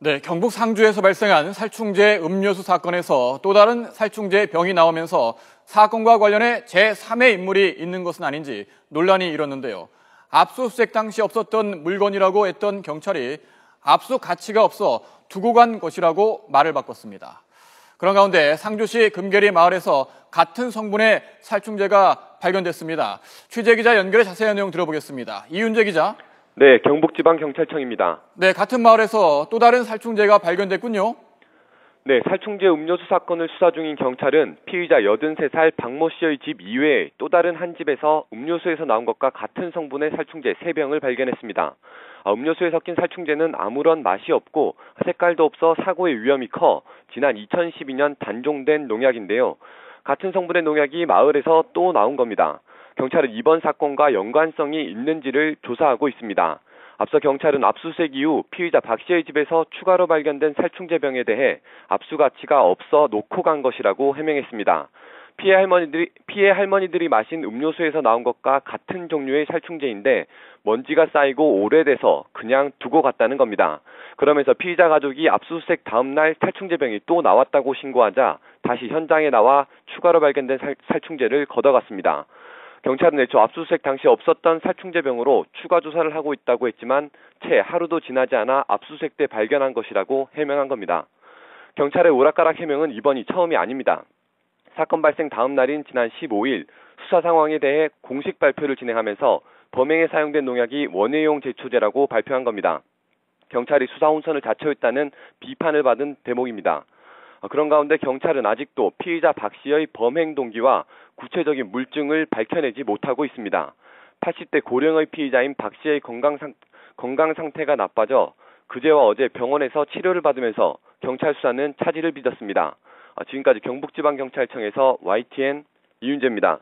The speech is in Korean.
네, 경북 상주에서 발생한 살충제 음료수 사건에서 또 다른 살충제 병이 나오면서 사건과 관련해 제3의 인물이 있는 것은 아닌지 논란이 일었는데요. 압수수색 당시 없었던 물건이라고 했던 경찰이 압수 가치가 없어 두고 간 것이라고 말을 바꿨습니다. 그런 가운데 상주시 금계리 마을에서 같은 성분의 살충제가 발견됐습니다. 취재기자 연결해 자세한 내용 들어보겠습니다. 이윤재 기자. 네, 경북지방경찰청입니다. 네, 같은 마을에서 또 다른 살충제가 발견됐군요. 네, 살충제 음료수 사건을 수사 중인 경찰은 피의자 83살 박모 씨의 집 이외에 또 다른 한 집에서 음료수에서 나온 것과 같은 성분의 살충제 3병을 발견했습니다. 음료수에 섞인 살충제는 아무런 맛이 없고 색깔도 없어 사고의 위험이 커 지난 2012년 단종된 농약인데요. 같은 성분의 농약이 마을에서 또 나온 겁니다. 경찰은 이번 사건과 연관성이 있는지를 조사하고 있습니다. 앞서 경찰은 압수수색 이후 피의자 박 씨의 집에서 추가로 발견된 살충제병에 대해 압수 가치가 없어 놓고 간 것이라고 해명했습니다. 피해 할머니들이 마신 음료수에서 나온 것과 같은 종류의 살충제인데 먼지가 쌓이고 오래돼서 그냥 두고 갔다는 겁니다. 그러면서 피의자 가족이 압수수색 다음 날 살충제병이 또 나왔다고 신고하자 다시 현장에 나와 추가로 발견된 살충제를 걷어갔습니다. 경찰은 애초 압수수색 당시 없었던 살충제병으로 추가 조사를 하고 있다고 했지만 채 하루도 지나지 않아 압수수색 때 발견한 것이라고 해명한 겁니다. 경찰의 오락가락 해명은 이번이 처음이 아닙니다. 사건 발생 다음 날인 지난 15일 수사 상황에 대해 공식 발표를 진행하면서 범행에 사용된 농약이 원예용 제초제라고 발표한 겁니다. 경찰이 수사 혼선을 자초했다는 비판을 받은 대목입니다. 그런 가운데 경찰은 아직도 피의자 박 씨의 범행 동기와 구체적인 물증을 밝혀내지 못하고 있습니다. 80대 고령의 피의자인 박 씨의 건강 상태가 나빠져 그제와 어제 병원에서 치료를 받으면서 경찰 수사는 차질을 빚었습니다. 지금까지 경북지방경찰청에서 YTN 이윤재입니다.